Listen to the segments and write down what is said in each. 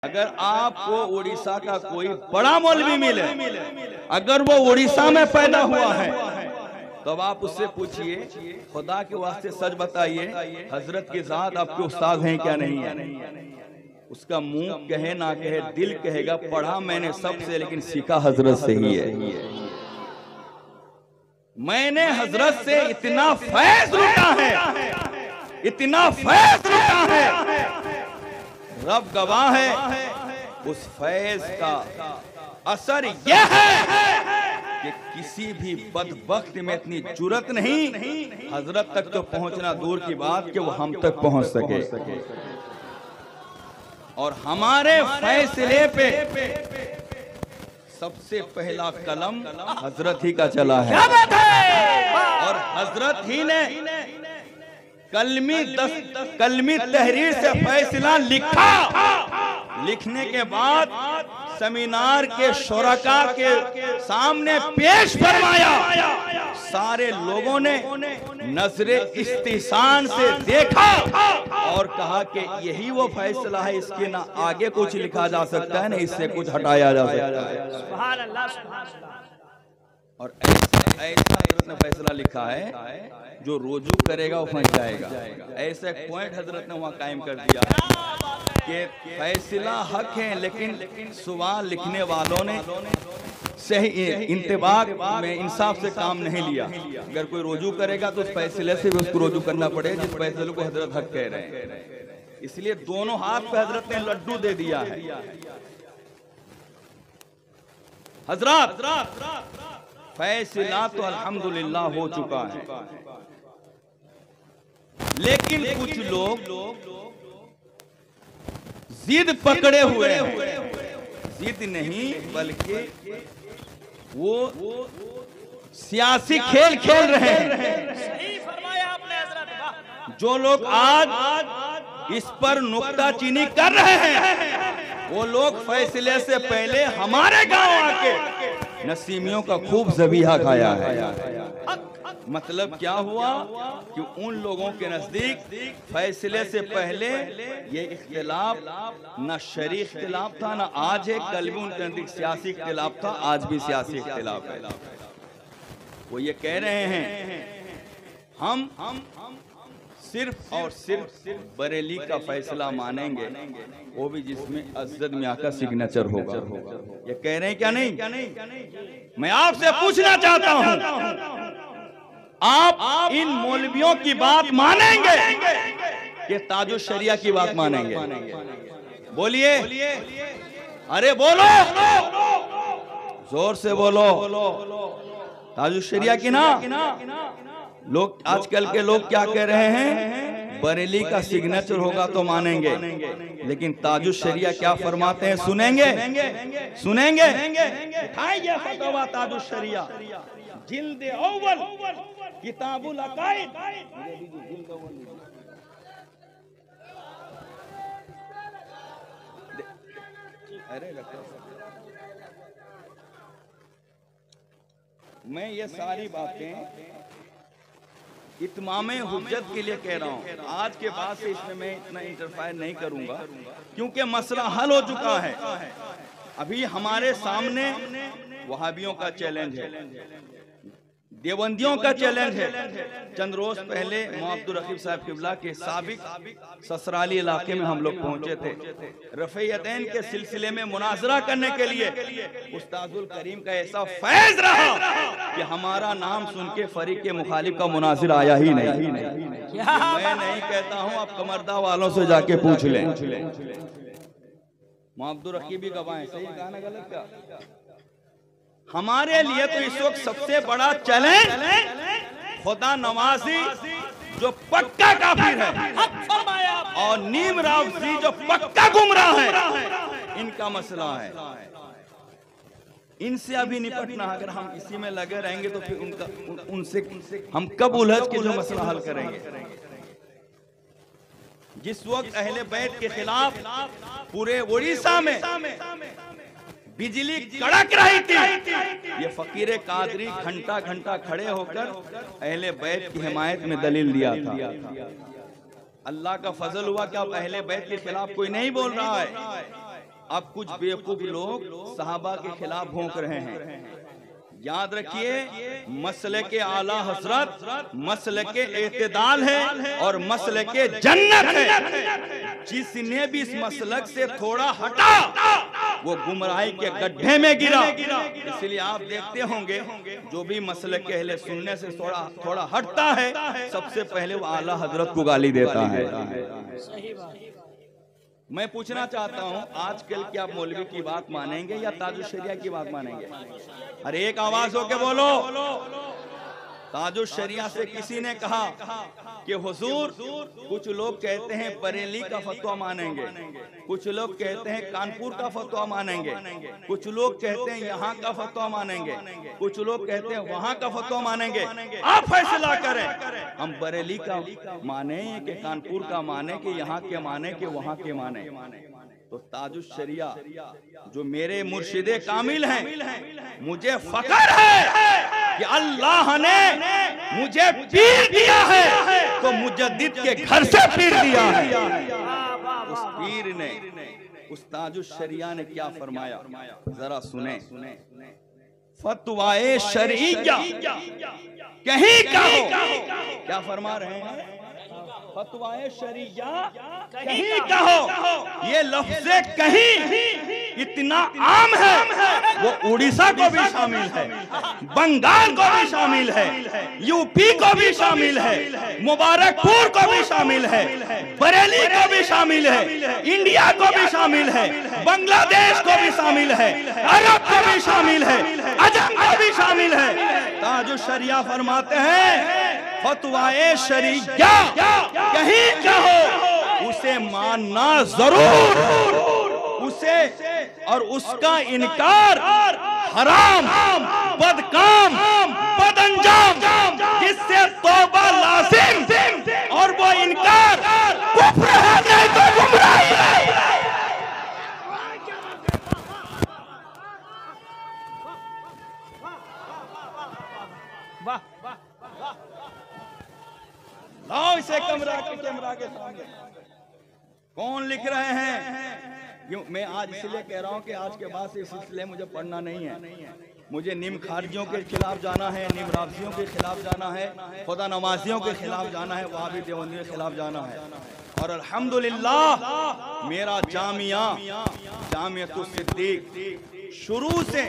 अगर आपको उड़ीसा का कोई बड़ा मौलवी मिले, अगर वो उड़ीसा में पैदा हुआ है, तो अब आप उससे पूछिए, खुदा के वास्ते सच बताइए, हजरत की जात आपके उस्ताद हैं क्या नहीं है? उसका मुंह कहे ना कहे, दिल कहेगा पढ़ा मैंने सबसे, लेकिन सीखा हजरत से ही है। मैंने हजरत से इतना फैज लूटा है, इतना फैज लूटा है, रब गवाह है। उस फैज का असर यह है कि किसी भी बदबख्त में इतनी जुर्रत नहीं, हजरत तक तो पहुंचना दूर की बात कि वो हम तक पहुंच सके। और हमारे फैसले पे सबसे पहला कलम हजरत ही का चला है, और हजरत ही ने कलमी तहरीर से फैसला लिखा। लिखने के बाद सेमिनार के शुरका के सामने पेश फरमाया। सारे लोगों ने नजरे इस्तिसान से देखा और कहा कि यही वो फैसला है, इसके ना आगे कुछ लिखा जा सकता है, ना इससे कुछ हटाया जा सकता है। सुभान अल्लाह, सुभान अल्लाह। और ऐसा हजरत ने फैसला लिखा है, जो रोजू करेगा वो फंस जाएगा। ऐसा एक पॉइंट हजरत ने वहाँ कायम कर दिया कि फैसला हक है, लेकिन सवाल लिखने वालों ने सही इंतबाक में इंसाफ से काम नहीं लिया। अगर कोई रोजू करेगा तो उस फैसले से भी उसको रोजू करना पड़ेगा जिस फैसले को हजरत हक कह रहे हैं। इसलिए दोनों हाथ पे हजरत ने लड्डू दे दिया है। हजरत फैसला तो अल्हम्दुलिल्लाह हो चुका है, लेकिन कुछ लोग जिद पकड़े हुए हैं। जिद नहीं बल्कि वो सियासी खेल खेल रहे हैं। सही फरमाया आपने हजरत। जो लोग आज इस पर नुक्ताचीनी कर रहे हैं, वो लोग फैसले से पहले हमारे गांव आके नसीमियों का खूब ज़बीहा खाया है। मतलब क्या हुआ कि उन लोगों के नजदीक फैसले से पहले ये इख्तिलाफ न शरई इख्तिलाफ था, न आज है, कल भी उनके नजदीक सियासी इख्तिलाफ था, आज भी सियासी इख्तिलाफ है। वो ये कह रहे हैं हम सिर्फ और सिर्फ बरेली का फैसला मानेंगे, वो भी जिसमें अज़द मियां का सिग्नेचर होगा। ये कह रहे हैं क्या नहीं? मैं आपसे पूछना चाहता हूं, आप इन मौलवियों की बात मानेंगे कि ताजुश शरिया की बात मानेंगे? बोलिए, अरे बोलो, जोर से बोलो। ताजुश शरिया की ना? लोग आजकल के लोग क्या कह रहे हैं? बरेली का सिग्नेचर होगा तो मानेंगे, लेकिन ताजुश शरिया क्या फरमाते हैं सुनेंगे? सुनेंगे? उठाइए फतवा ताजुश शरिया, जिल्द अव्वल, किताबुल अकाइद। अरे मैं ये सारी बातें इत्मामे हुज्जत के लिए कह रहा हूँ। आज के बाद से इसमें मैं इतना इंटरफायर नहीं करूंगा, क्योंकि मसला हल हो चुका है। अभी हमारे सामने वहाबियों का चैलेंज है, देवबंदियों का चैलेंज है। चंद रोज पहले अब्दुल रकीब साहब किबला के साबिक ससराली इलाके में हम लोग पहुंचे थे। रफ़ीयतैन के सिलसिले में मुनाजरा करने के लिए उस्ताजुल करीम का ऐसा फैज रहा कि हमारा नाम सुन के फरीक के मुखालिफ का मुनाजिर आया ही नहीं। मैं नहीं कहता हूं, आप कमरदा वालों से जाके पूछ लें। अब्दुल रकीब भी गवाह है, सही कहा ना गलत क्या? हमारे लिए तो इस वक्त सबसे बड़ा चैलेंज खुदा नवाजी जो पक्का काफिर है, और नीम रावजी जो पक्का गुमराह है, इनका मसला है। इनसे अभी निपटना, अगर हम इसी में लगे रहेंगे तो फिर उनसे हम कब उलझ के जो मसला हल करेंगे? जिस वक्त अहले बैत के खिलाफ पूरे उड़ीसा में बिजली कड़क रही थी, ये फकीर कादरी घंटा घंटा खड़े होकर अहले बैत की हिमायत में दलील दिया था। अल्लाह का फजल हुआ कि अब अहले बैत के खिलाफ कोई नहीं बोल रहा है। अब कुछ बेवकूफ लोग सहाबा के खिलाफ भौंक रहे हैं। याद रखिए, मसले के आला हजरत मसले के एतदाल है और मसले के जन्नत है। जिसने भी इस मसलक से थोड़ा हटा वो गुमराही के गड्ढे में गिरा। इसलिए आप देखते होंगे जो भी मसले के अहले सुनने से थोड़ा हटता है, सबसे पहले वो आला हजरत को गाली देता है। सही बात। मैं पूछना चाहता हूं, आजकल क्या आप मौलवी की बात मानेंगे या ताजुश शरिया की बात मानेंगे? अरे एक आवाज होके बोलो। ताजुश शरिया से किसी ने कहा कि हुजूर, कुछ लोग कहते हैं बरेली का फतवा मानेंगे, कुछ लोग कहते हैं कानपुर का फतवा मानेंगे, कुछ लोग कहते हैं यहाँ का फतवा मानेंगे, कुछ लोग कहते हैं वहाँ का फतवा मानेंगे। आप फैसला करें, हम बरेली का माने कि कानपुर का माने कि यहाँ के माने कि वहाँ के माने। तो ताजुश शरिया जो मेरे मुर्शिदे कामिल हैं, मुझे फख्र है कि अल्लाह ने मुझे पीर दिया है तो मुजद्दिद के घर से पीर दिया है। उस पीर ने, उस ताजुश शरिया ने क्या फरमाया, जरा सुने। फतवाए शरीया कहीं का हो, क्या फरमा रहे हैं? फतवाए शरिया कहीं का हो। ये लफ्ज़ कहीं इतना आम है, वो उड़ीसा को भी शामिल है, बंगाल को भी शामिल है, यूपी को भी शामिल है, मुबारकपुर को भी शामिल है, बरेली को भी शामिल है, इंडिया को भी शामिल है, बांग्लादेश को भी शामिल है, अरब को भी शामिल है, अजम को भी शामिल है। ताजुश शरिया फरमाते हैं फतवाए शरिया कहीं का हो, उसे मानना जरूर, उसे और उसका इनकार हराम, बदकाम, बदअंजाम, जिससे तौबा लाजिम और वो इनकार कुफ्र है, नहीं तो गुमराही है। लाओ इसे कैमरा के सामने। कौन लिख रहे हैं? मैं आज इसलिए कह रहा हूं कि आज के बाद से इस सिलसिले मुझे पढ़ना नहीं है। मुझे निम खारजियों के खिलाफ जाना है, निम राफजियों के खिलाफ जाना है, खुदा नमाजियों के खिलाफ जाना है, वहाबी देवबंदियों के खिलाफ जाना है। और अल्हम्दुलिल्लाह मेरा जामियतुस सिद्दीक शुरू से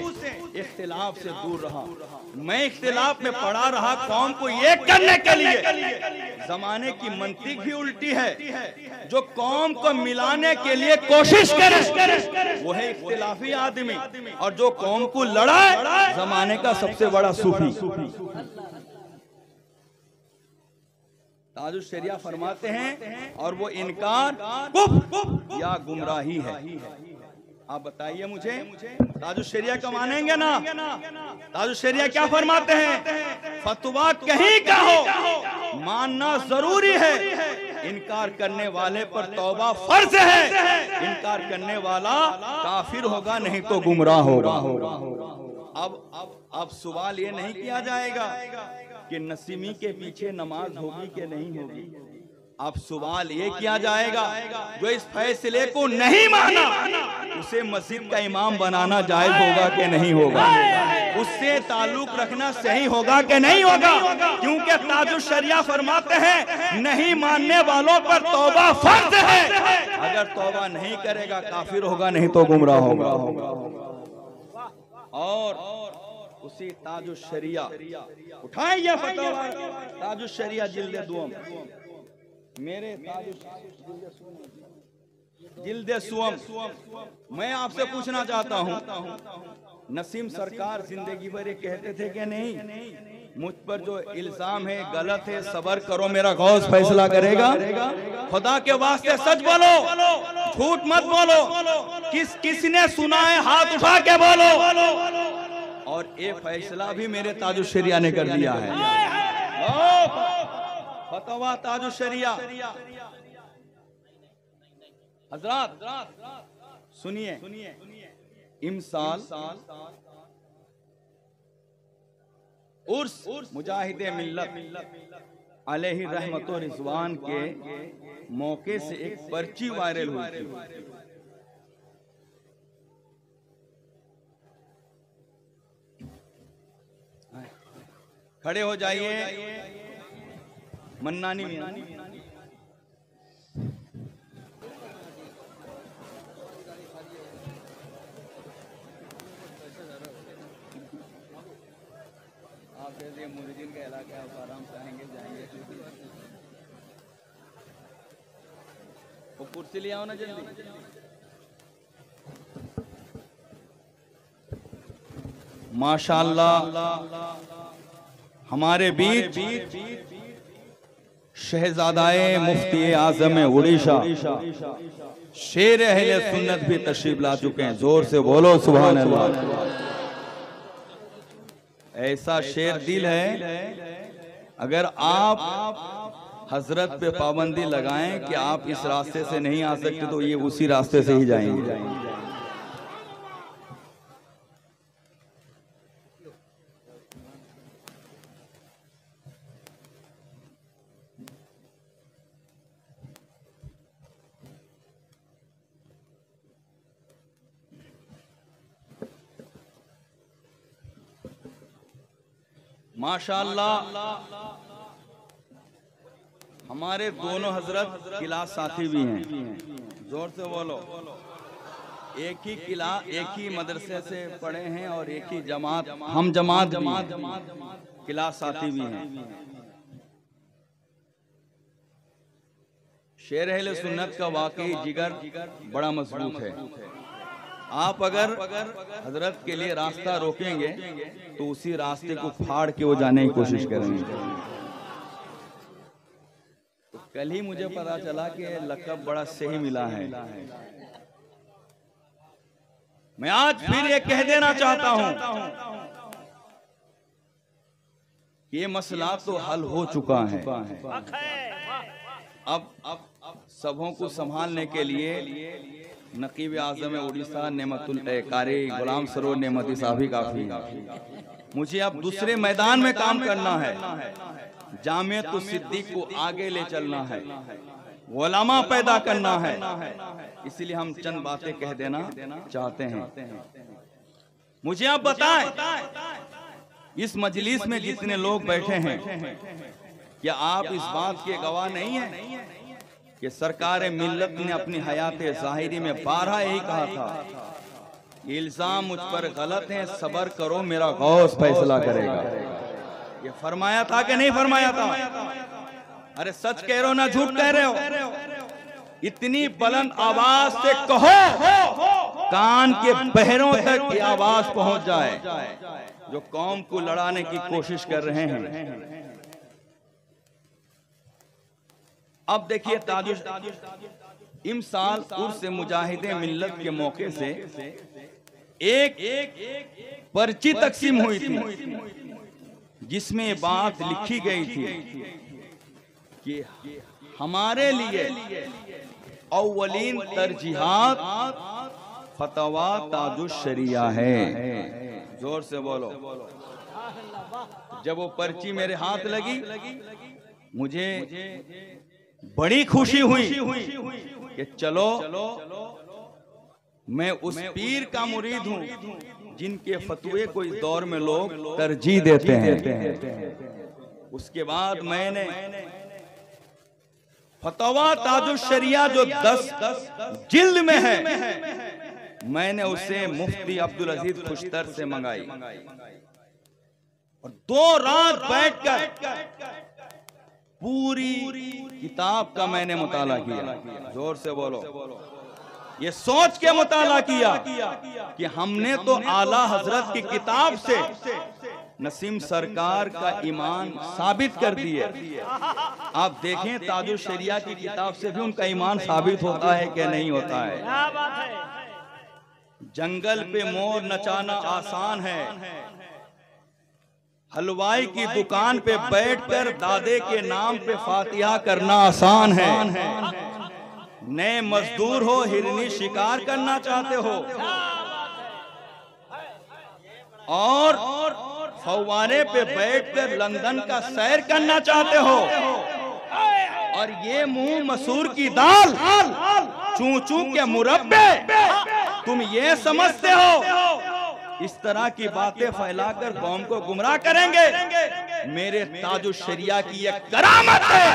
इख्तिलाफ से दूर रहा। मैं इख्तिलाफ में पड़ा रहा कौम को एक करने के लिए। जमाने की मंतिक भी उल्टी है, जो कौम को मिलाने के लिए कोशिश करे वो है इख्तिलाफी आदमी, और जो कौम को लड़ाए जमाने का सबसे बड़ा सूफी। ताजुश शरिया फरमाते हैं और वो इनकार कुफ्र या गुमराही है। आप बताइए मुझे, ताजुश शरिया का मानेंगे ना? ताजुश शरिया क्या फरमाते हैं? फतवा कहीं का हो, मानना जरूरी है, इनकार करने वाले पर तौबा फर्ज है, इनकार करने वाला काफिर होगा नहीं तो गुमराह होगा। अब सवाल ये नहीं किया जाएगा कि नसीमी के पीछे नमाज होगी कि नहीं होगी। अब सवाल ये किया जाएगा जो इस फैसले को नहीं माना उसे मस्जिद का इमाम बनाना जायज होगा कि नहीं होगा, उससे ताल्लुक रखना सही होगा कि नहीं होगा। क्योंकि ताजुश शरिया फरमाते हैं नहीं मानने वालों पर तौबा फर्ज है, अगर तौबा नहीं करेगा काफिर होगा नहीं तो गुमराह होगा। और उसी ताजुश शरिया उठाइए फतवा ताजुश शरिया जिल्द दुम, मेरे जिल्द सुअम। मैं आपसे पूछना चाहता हूँ, नसीम सरकार जिंदगी भर ये कहते थे कि नहीं मुझ पर जो इल्जाम है गलत है, सबर करो मेरा गौस फैसला करेगा। खुदा के वास्ते सच बोलो, झूठ मत बोलो, किसने सुना है हाथ उठा के बोलो। और ये फैसला भी मेरे ताजुश शरिया ने कर दिया है। फतवा ताजुश शरिया। हजरात सुनिए, इमसाल उर्स मुजाहिदे मिल्लत अलैहि रहमत व रिज़वान के मौके से एक पर्ची वायरल हुई थी। खड़े हो जाइए। मन्नानी मियां। आप जैसे मुरीदीन का इलाका है, आराम से आएंगे जाएंगे। वो कुर्सी ले आओ ना जल्दी। माशाअल्लाह हमारे बीच शहजादाए मुफ्ती आजम उड़ीसा शेर अहले सुन्नत भी तशरीफ ला चुके हैं। जोर से बोलो सुभान अल्लाह। ऐसा शेर दिल है, अगर आप हजरत पे पाबंदी लगाएं कि आप इस रास्ते से नहीं आ सकते तो ये उसी रास्ते से ही जाएंगे। माशाअल्लाह हमारे दोनों हजरत क्लास साथी भी हैं। जोर से बोलो। एक ही क्लास एक ही मदरसे से पढ़े हैं और एक ही जमात हम जमात क्लास साथी भी हैं। शेर अहले सुन्नत का वाकई जिगर बड़ा मजबूत है। आप अगर हजरत के लिए रास्ता रोकेंगे तो उसी रास्ते को फाड़ के वो जाने की कोशिश करेंगे। तो कल ही मुझे पता चला कि लक़ब बड़ा सही मिला है। मैं आज फिर ये कह देना चाहता हूं कि ये मसला तो हल हो चुका है। अब सबों को संभालने के लिए नकीब आजम उड़ीसा नेमतुल कारी गुलाम सरोवर नेमती साहब ही काफी है। मुझे अब दूसरे मैदान में काम करना है। जामियतुस सिद्दीक को आगे ले चलना है, उलमा पैदा करना है। इसलिए हम चंद बातें कह देना चाहते हैं। मुझे आप बताएं, इस मजलिस में जितने लोग बैठे हैं, क्या आप इस बात के गवाह नहीं हैं कि सरकार मिल्लत ने अपनी हयात ज़ाहिरी में 12 यही कहा था, इल्जाम मुझ पर गलत है, सब्र करो मेरा गौस फैसला करेगा। ये फरमाया था कि नहीं फरमाया था? अरे सच कह रहे हो ना झूठ कह रहे हो? इतनी बुलंद आवाज से कहो कान के बहरों तक ये आवाज पहुंच जाए जो कौम को लड़ाने की कोशिश कर रहे हैं। अब देखिए ताजुश इमसाल उर्स मुजाहिदे मिल्लत के मौके से एक पर्ची तकसीम हुई थी जिसमें बात लिखी गई थी कि हमारे लिए अव्वलीन तरजीहात फतवा ताजुश शरिया है। जोर से बोलो। जब वो पर्ची मेरे हाथ लगी मुझे बड़ी खुशी हुई कि चलो मैं उस पीर का मुरीद हूं जिनके फतवे को इस दौर में लोग तरजीह देते हैं। उसके बाद मैंने फतवा ताजुश शरिया जो 10 जिल्द में है, मैंने उसे मुफ्ती अब्दुल अजीज खुशतर से मंगाई और 2 रात बैठकर पूरी किताब का मैंने मुताला किया। जोर से बोलो। ये सोच के मुताला किया कि हमने तो आला हजरत की किताब से नसीम सरकार का ईमान साबित कर दिए। आप देखें ताजुश शरिया की किताब से भी उनका ईमान साबित होता है कि नहीं होता है। जंगल पे मोर नचाना आसान है, हलवाई की दुकान पे बैठकर दादे के नाम पे फातिहा करना आसान है। नए मजदूर हो, हिरनी शिकार करना चाहते हो और फव्वारे पे बैठकर लंदन का सैर करना चाहते हो और ये मुंह मसूर की दाल चू चू के मुरब्बे तुम ये समझते हो इस तरह की बातें फैलाकर कौम को गुमराह करेंगे। मेरे ताजुश शरिया की यह करामत है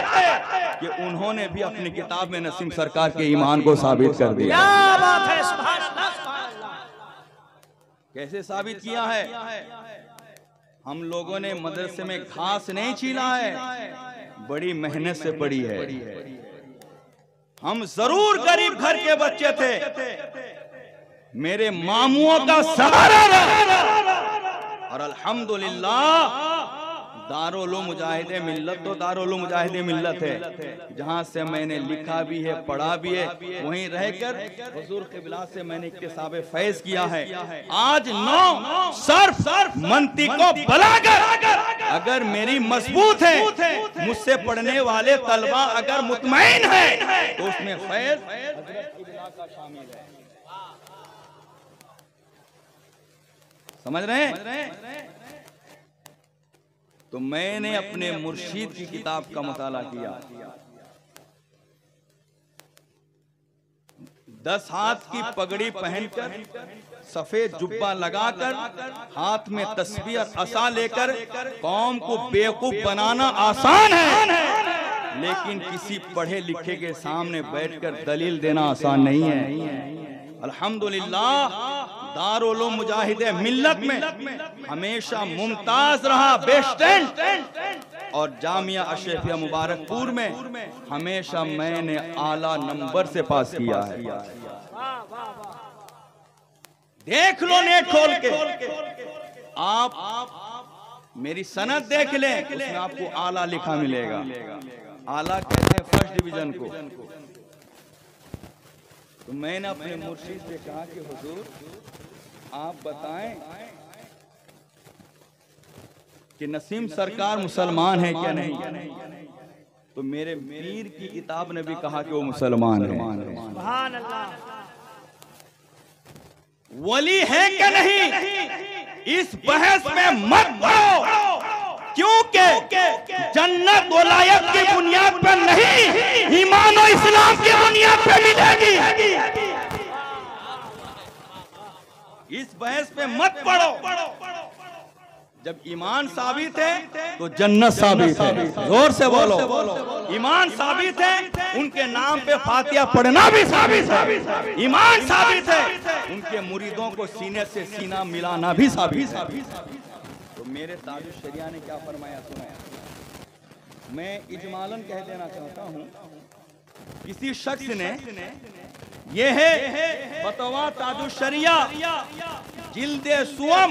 कि उन्होंने भी अपनी किताब में नसीम सरकार के ईमान को साबित कर दिया। क्या बात है, सुभान अल्लाह, सुभान अल्लाह। कैसे साबित किया है? हम लोगों ने मदरसे में घास नहीं छीला है, बड़ी मेहनत से पढ़ी है। हम जरूर गरीब घर के बच्चे थे, मेरे मामुओं का सहारा रहा और अल्हम्दुलिल्लाह दारुल उलूम मुजाहिदे मिल्लत तो दारुल उलूम मुजाहिदे मिल्लत है, जहाँ से मैंने लिखा भी है, पढ़ा भी है। वहीं रहकर हुजूर क़िबला से मैंने इक्तिसाब फैज किया है। आज 9 सर्फ मंतिको बलागत अगर मेरी मजबूत है, मुझसे पढ़ने वाले तलबा अगर मुतमईन है, तो उसमें फैज हजरत क़िबला का शामिल है। समझ रहे हैं? तो मैंने अपने मुर्शीद की किताब का मुताला किया। 10 हाथ की पगड़ी पहनकर, सफेद जुब्बा लगाकर, हाथ में तस्बीह और असा लेकर कौम को बेवकूफ बनाना आसान है, लेकिन किसी पढ़े लिखे के सामने बैठकर दलील देना आसान नहीं है। अल्हम्दुलिल्लाह दारुल उलूम मुजाहिदे मिल्लत में हमेशा मुमताज रहा, बेस्ट, और जामिया अशरफिया मुबारकपुर में हमेशा मैंने आला नंबर से पास किया है। देख लो नेट खोल के, आप मेरी सनद देख लें, उसमें आपको आला लिखा मिलेगा। आला कहते हैं फर्स्ट डिवीजन को। तो मैंने अपने मुर्शिद से कहा कि हुजूर आप बताएं कि नसीम सरकार मुसलमान है क्या नहीं? तो मेरे पीर की किताब ने भी कहा कि वो मुसलमान है। सुभान अल्लाह। वली है क्या नहीं, इस बहस में मत पड़ो, क्योंकि जन्नत वलायत की बुनियाद पर नहीं, ईमान और इस्लाम की बुनियाद पर मिलेगी। इस बहस पे मत पड़ो। जब ईमान साबित है तो जन्नत साबित है। जोर से बोलो। ईमान साबित है, उनके नाम पे फातिहा पढ़ना भी साबित है। ईमान साबित है, उनके मुरीदों को सीने से सीना मिलाना भी साबित है। तो मेरे ताजुश शरिया ने क्या फरमाया सुना? मैं इजमालन कह देना चाहता हूँ, किसी शख्स ने, ये है फतवा ताजुश शरिया जिल्दे सुअम,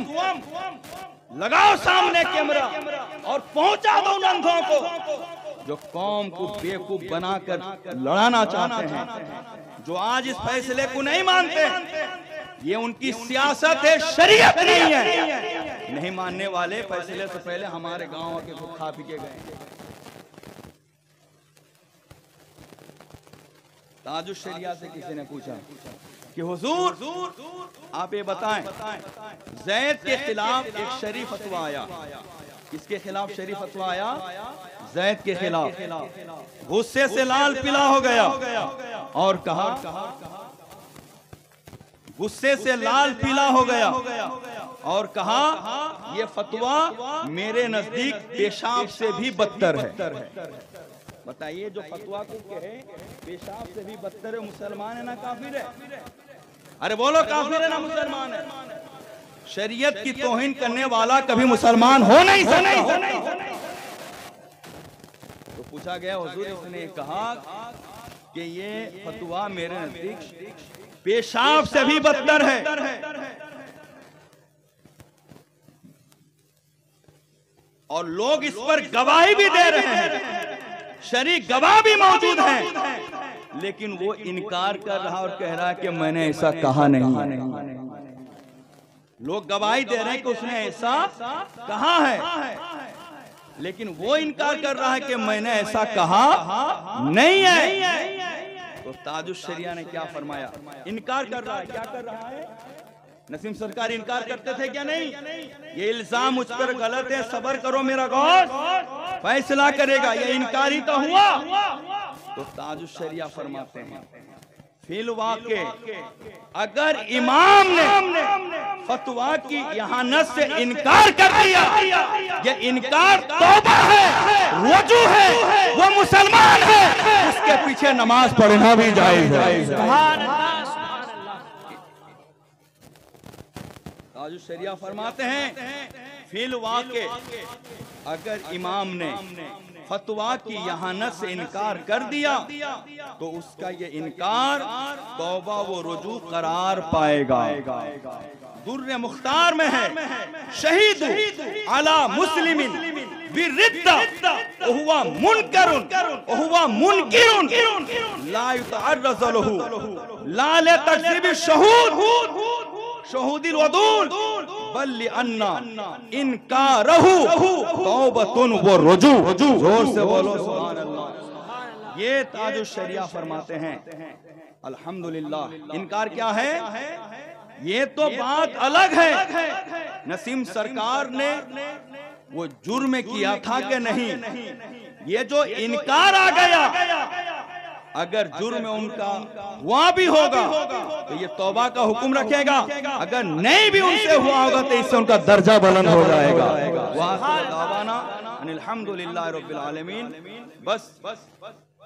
लगाओ सामने कैमरा और पहुंचा दो उन अंधों को जो कौम को बेवकूफ बनाकर लड़ाना चाहते हैं, जो आज इस फैसले को नहीं मानते। ये उनकी सियासत है, शरीयत नहीं है। नहीं मानने वाले फैसले से पहले हमारे गांव के खुद खा पी के गए। ताजुश शरिया से किसी ने पूछा कि हुजूर आप ये बताएं, जैद के खिलाफ एक शरीफ फतवा आया। किसके खिलाफ शरीफ फतवा आया? जैद के खिलाफ। गुस्से से लाल पीला हो गया और कहा, गुस्से से लाल पीला हो गया और कहा, ये फतवा मेरे नजदीक पेशाब से भी बदतर है। बताइए, जो फतवा को कहे पेशाब से भी बदतर है, मुसलमान है ना काफिर है? अरे बोलो, काफिर है ना मुसलमान है? शरीयत की तौहीन करने वाला कभी मुसलमान हो नहीं सकता। तो पूछा गया, हुजूर इसने कहा कि ये फतवा मेरे नजदीक पेशाब से भी बदतर है और लोग इस पर गवाही भी दे रहे हैं, शरीक गवाह भी मौजूद हैं, लेकिन वो इनकार कर रहा और कह रहा है कि मैंने ऐसा कहा नहीं। लोग गवाही दे रहे हैं कि उसने ऐसा कहा है, लेकिन वो इनकार कर रहा है कि मैंने ऐसा कहा नहीं है। तो ताजुश शरिया ने क्या फरमाया? इनकार कर रहा है। क्या कर रहा है? नसीम सरकार इनकार करते थे क्या नहीं? ये इल्जाम मुझ पर गलत है, सबर करो, मेरा गौर फैसला करेगा। ये इनकार ही तो हुआ। तो ताजुश शरिया फरमाते हैं, फिल वाक़े अगर इमाम ने फतवा की यहानत से इनकार कर दिया, ये इनकार तौबा है, रुजू है, वो मुसलमान है, उसके पीछे नमाज पढ़ना भी जायज है। सुभान अल्लाह, सुभान अल्लाह। ताजुल शरिया फरमाते हैं, फिल वाक़े अगर इमाम ने फतवा की यहानत से इनकार कर दिया तो उसका ये इनकार तौबा व रुजू करार पाएगा। दुर्र मुख्तार में है, शहीद अला मुस्लिमिन बिरिद्दा हुवा मुनकरुन हुवा मुनकिरुन ला युतअर्रज़ लहू ला लितकज़िब शहूद शहूदिल वदूल बल्लि अन्ना इनकारहु तौबतुन व रुजू। जोर से बोलो सुभान अल्लाह। ये ताजुल शरिया फरमाते हैं अल्हम्दुलिल्लाह। इनकार क्या है? ये तो बात अलग है, नसीम सरकार ने वो जुर्म किया था कि नहीं, ये जो इनकार आ गया, अगर जुर्म उनका वहां भी होगा तो ये तौबा का हुक्म रखेगा, अगर नहीं भी उनसे हुआ होगा तो इससे उनका दर्जा बुलंद हो जाएगा। दावाना अल्हम्दुलिल्लाह रब्बिल आलमीन। बस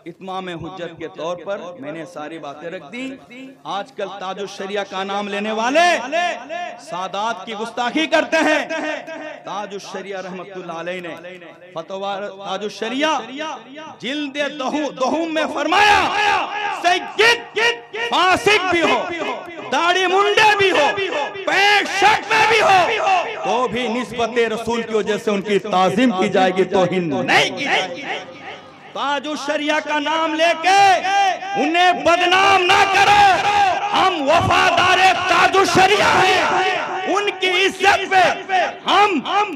इत्माम हुज्जत के तौर पर मैंने सारी बातें रख दी। आजकल ताजुल शरिया का नाम लेने वाले सादात की गुस्ताखी करते हैं। ताजुल शरिया रहमतुल्लाह अलैह ने फतवा ताजुल शरिया जिल्द दहुम में फरमाया, सय्यद फासिक भी हो, दाढ़ी मुंडे भी हो, पैंट शर्ट में भी हो, तो भी निस्बत रसूल की वजह से उनकी ताजीम की जाएगी, तौहीन नहीं की जाएगी। ताजुल शरिया का नाम लेके उन्हें बदनाम ना करो। हम वफादारे ताजुल शरिया हैं, उनकी इज्जत पे हम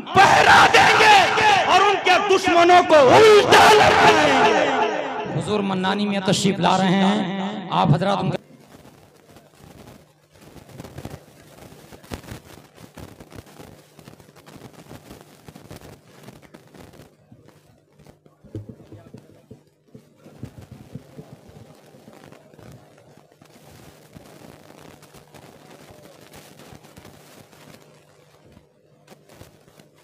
पहरा देंगे और उनके दुश्मनों को उल्टा लगाएंगे। हुजूर मन्नानी में तशरीफ ला रहे हैं, आप हजरात उनका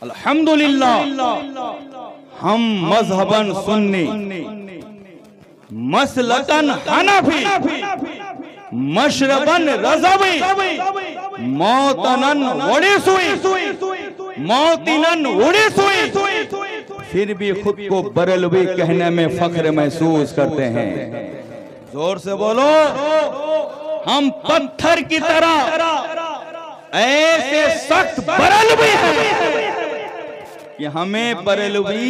अल्हम्दुलिल्लाह हम मजहबन सुन्नी मसलकन हनफी मशरबन रज़वी मौतनन उड़ीसुई मौतिनन उड़ीसुई, फिर भी खुद को बरेलवी कहने में फख्र महसूस करते हैं। जोर से बोलो। हम पत्थर की तरह ऐसे सख्त बरेलवी हैं कि हमें बरेलवी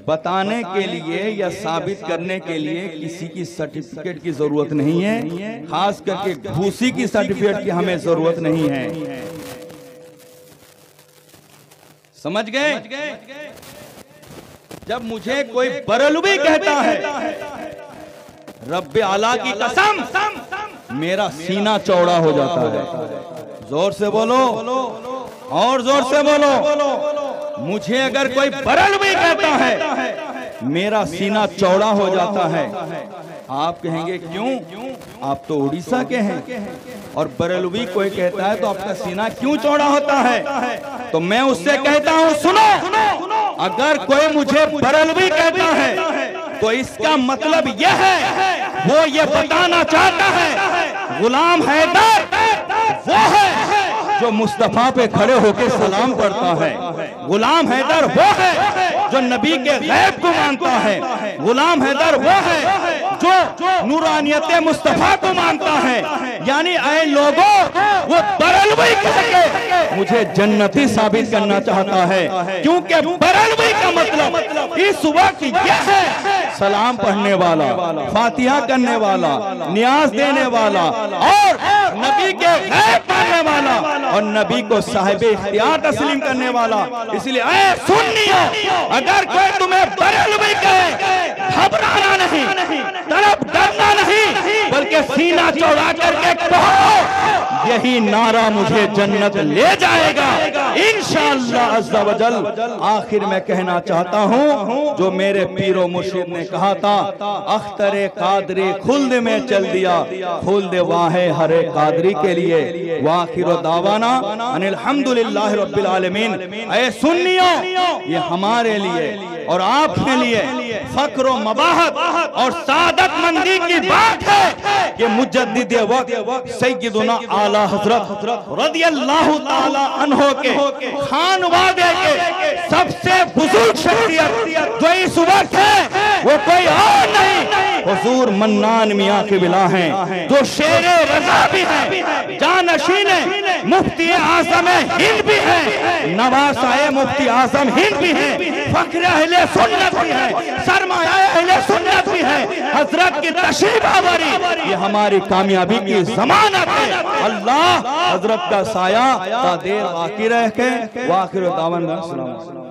बताने के लिए या साबित करने के लिए किसी की सर्टिफिकेट की जरूरत नहीं है, खास करके घूसी की सर्टिफिकेट की हमें जरूरत नहीं है। समझ गए? जब मुझे कोई बरेलवी कहता है, रब्बे आला की कसम, मेरा सीना चौड़ा हो जाता है। जोर से बोलो और जोर से बोलो। मुझे अगर कोई बरेलवी कहता है, मेरा सीना चौड़ा हो जाता है। आप कहेंगे क्यों? आप तो उड़ीसा के हैं और बरेलवी कोई कहता है तो आपका सीना क्यों चौड़ा होता है? तो मैं उससे कहता हूं, सुनो, अगर कोई मुझे बरेलवी कहता है तो इसका मतलब यह है, वो ये बताना चाहता है गुलाम हैदर वो है जो मुस्तफा पे खड़े होकर सलाम करता है। गुलाम हैदर वो है जो नबी के गैब को मानता है। गुलाम हैदर वो है जो नूरानियत मुस्तफा को मानता है। यानी ऐ लोगों, वो बरेलवी करके मुझे जन्नती साबित करना चाहता है, क्योंकि बरेलवी का मतलब इस वक्त यह है सलाम पढ़ने वाला, फातिहा करने वाला, नियाज देने वाला और नबी के गैब मानने वाला और नबी को साहिब इख्तियार तस्लीम करने वाला। इसलिए ऐ सुन्नियों, अगर कोई तुम्हें बरेलवी कहे, घबराना नहीं, तरफ डरना नहीं, बल्कि सीना चौड़ा करके कहो यही नारा मुझे जन्नत ले जाएगा इंशाअल्लाह अज़्ज़ा वजल। आखिर में कहना चाहता हूँ जो मेरे पीरो मुर्शिद ने कहा था, अख्तरे कादरी खुल्द में चल दिया, खुल्द वाहे हरे कादरी के लिए। वाखिर दावाना अनिल हम्दुलिल्लाहि रब्बिल आलमीन। ऐ सुन्नियों, ये हमारे लिए और आपके लिए फक्र व मबाहत और सादत मंदी की बात है कि मुजद्दिद वक्त सैयदुना आला हजरत रदियल्लाहु ताला अन्हो के खानवादे के सबसे बुजुर्ग शख्सियत जो इस वक्त है वो कोई और नहीं, हुजूर मन्नान मियां किबला हैं, जो शेरे रज़ा भी हैं, जानशीन मुफ्ती आज़म हिंद भी हैं, नवासाए मुफ्ती आज़म हिंद भी हैं, फख्र अहले सुन्नत भी हैं, सरमाया अहले सुन्नत भी हैं। हजरत की तशरीफ आवारी ये हमारी कामयाबी की ज़मानत है। अल्लाह हजरत का साया ता देर बाकी रह के। वाखिर दावन।